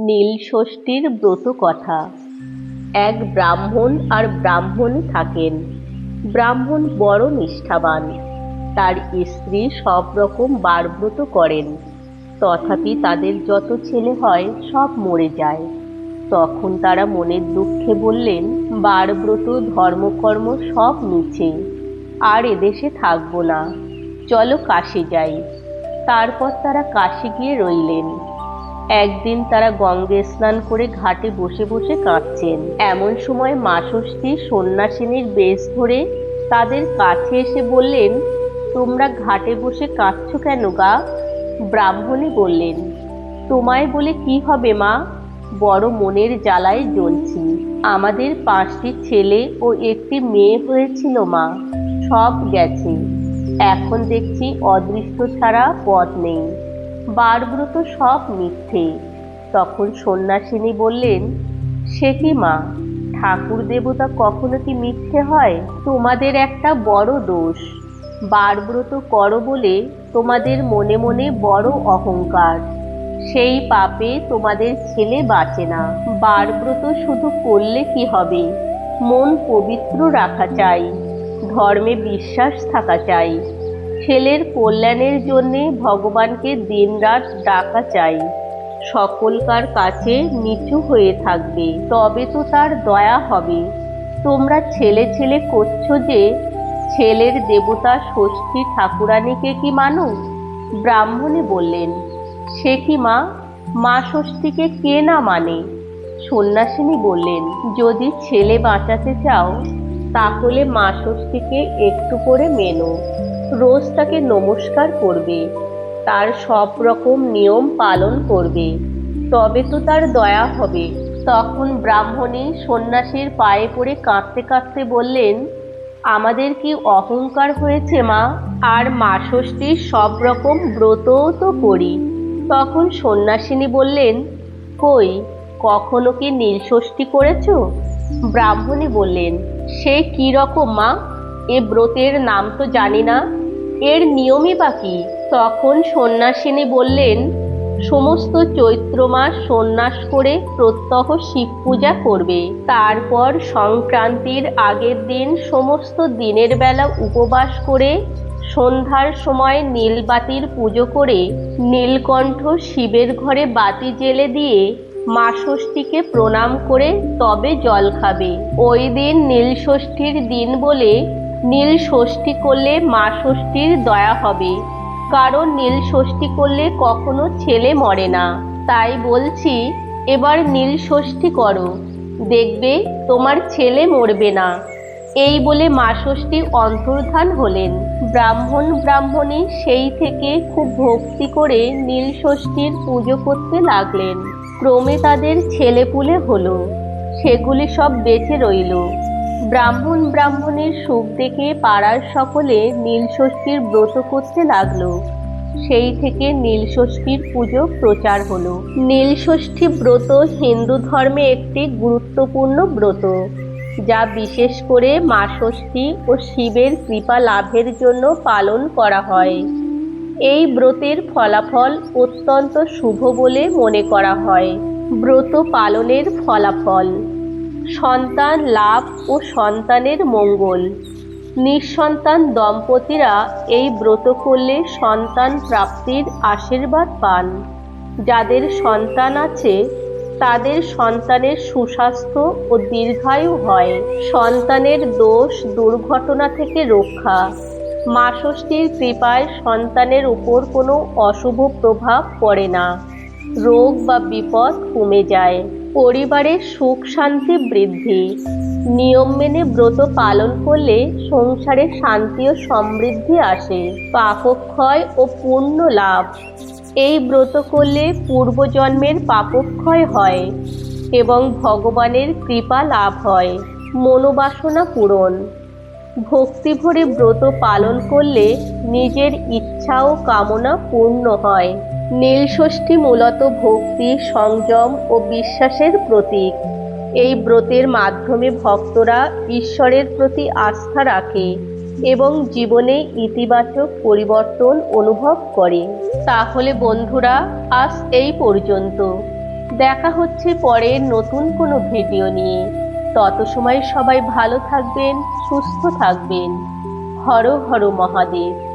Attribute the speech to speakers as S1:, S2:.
S1: নীল ষষ্ঠীর ব্রত কথা। এক ব্রাহ্মণ আর ব্রাহ্মণী থাকেন। ব্রাহ্মণ বড় নিষ্ঠাবান, তার স্ত্রী সব রকম বারব্রত করেন, তথাপি তাদের যত ছেলে হয় সব মরে যায়। তখন তারা মনের দুঃখে বললেন, বারব্রত ধর্মকর্ম সব মিছে, আর এদেশে থাকবো না, চলো কাশী যাই। তারপর তারা কাশী গিয়ে রইলেন। একদিন তারা গঙ্গে স্নান করে ঘাটে বসে বসে কাঁদছেন। এমন সময় মা ষষ্ঠী সন্ন্যাসিনীর বেশ ধরে তাদের কাছে এসে বললেন, তোমরা ঘাটে বসে কাঁদছো কেন গা? ব্রাহ্মণী বললেন, তোমায় বলে কি হবে মা, বড় মনের জ্বালায় জ্বলছি। আমাদের 5টি ছেলে ও একটি মেয়ে হয়েছিল মা, সব গেছে। এখন দেখছি অদৃষ্ট ছাড়া পথ নেই, বারব্রত সব মিথ্যে। তখন সন্ন্যাসিনী বললেন, সে কি মা, ঠাকুর দেবতা কখনো কি মিথ্যে হয়? তোমাদের একটা বড় দোষ, বারব্রত করো বলে তোমাদের মনে মনে বড় অহংকার, সেই পাপে তোমাদের ছেলে বাঁচে না। বারব্রত শুধু করলে কি হবে, মন পবিত্র রাখা চাই, ধর্মে বিশ্বাস থাকা চাই, ছেলের কল্যাণের জন্যে ভগবানকে দিনরাত ডাকা চাই, সকলকার কাছে নিচু হয়ে থাকবে, তবে তো তার দয়া হবে। তোমরা ছেলে ছেলে করছো যে, ছেলের দেবতা ষষ্ঠী ঠাকুরানীকে কি মানো? ব্রাহ্মণী বললেন, সে কি মা, মা ষষ্ঠীকে কে না মানে? সন্ন্যাসিনী বললেন, যদি ছেলে বাঁচাতে চাও তাহলে মা ষষ্ঠীকে একটু করে মেনো, রোজ তাকে নমস্কার করবে, তার সব রকম নিয়ম পালন করবে, তবে তো তার দয়া হবে। তখন ব্রাহ্মণী সন্ন্যাসীর পায়ে পড়ে কাঁদতে কাঁদতে বললেন, আমাদের কি অহংকার হয়েছে মা, আর মা ষষ্ঠীর সব রকম ব্রতও তো করি। তখন সন্ন্যাসিনী বললেন, কই, কখনো কি নীল ষষ্ঠী করেছো? ব্রাহ্মণী বললেন, সে কি রকম মা, এ ব্রতের নাম তো জানি না, এর নিয়মই বা কি? তখন সন্ন্যাসিনী বললেন, সমস্ত চৈত্র মাস সন্ন্যাস করে প্রত্যহ শিব পূজা করবে, তারপর সংক্রান্তির আগের দিন সমস্ত দিনের বেলা উপবাস করে সন্ধ্যার সময় নীলবাতির পুজো করে নীলকণ্ঠ শিবের ঘরে বাতি জ্বেলে দিয়ে মা ষষ্ঠীকে প্রণাম করে তবে জল খাবে। ওই দিন নীল ষষ্ঠীর দিন বলে নীল ষষ্ঠী করলে মা ষষ্ঠীর দয়া হবে, কারণ নীল ষষ্ঠী করলে কখনো ছেলে মরে না। তাই বলছি, এবার নীল ষষ্ঠী করো, দেখবে তোমার ছেলে মরবে না। এই বলে মা ষষ্ঠী অন্তর্ধান হলেন। ব্রাহ্মণ ব্রাহ্মণী সেই থেকে খুব ভক্তি করে নীল ষষ্ঠীর পুজো করতে লাগলেন। ক্রমে তাদের ছেলেপুলে হলো, সেগুলি সব বেঁচে রইল। ব্রাহ্মণ ব্রাহ্মণীর সুখ দেখে পাড়ার সকলে নীল ষষ্ঠীর ব্রত করতে লাগলো। সেই থেকে নীল ষষ্ঠীর পুজো প্রচার হলো। নীল ষষ্ঠী ব্রত হিন্দু ধর্মে একটি গুরুত্বপূর্ণ ব্রত, যা বিশেষ করে মা ষষ্ঠী ও শিবের কৃপা লাভের জন্য পালন করা হয়। এই ব্রতের ফলাফল অত্যন্ত শুভ বলে মনে করা হয়। ব্রত পালনের ফলাফল: সন্তান লাভ ও সন্তানের মঙ্গল। নিঃসন্তান দম্পতিরা এই ব্রত করলে সন্তান প্রাপ্তির আশীর্বাদ পান। যাদের সন্তান আছে তাদের সন্তানের সুস্বাস্থ্য ও দীর্ঘায়ু হয়। সন্তানের দোষ দুর্ঘটনা থেকে রক্ষা। মা ষষ্ঠীর কৃপায় সন্তানের উপর কোনো অশুভ প্রভাব পড়ে না, রোগ বা বিপদ কমে যায়, পরিবারের সুখ শান্তি বৃদ্ধি। নিয়ম মেনে ব্রত পালন করলে সংসারে শান্তি ও সমৃদ্ধি আসে, পাপক্ষয় ও পুণ্য লাভ। এই ব্রত করলে পূর্বজন্মের পাপক্ষয় হয় এবং ভগবানের কৃপা লাভ হয়, মনোবাসনা পূরণ। ভক্তি ভরে ব্রত পালন করলে নিজের ইচ্ছা ও কামনা পূর্ণ হয়। নীল ষষ্ঠী মূলত ভক্তি, সংযম ও বিশ্বাসের প্রতীক। এই ব্রতের মাধ্যমে ভক্তরা ঈশ্বরের প্রতি আস্থা রাখে এবং জীবনে ইতিবাচক পরিবর্তন অনুভব করে। তাহলে বন্ধুরা, আজ এই পর্যন্ত। দেখা হচ্ছে পরের নতুন কোনো ভিডিও নিয়ে। তত সময় সবাই ভালো থাকবেন, সুস্থ থাকবেন। হর হর মহাদেব।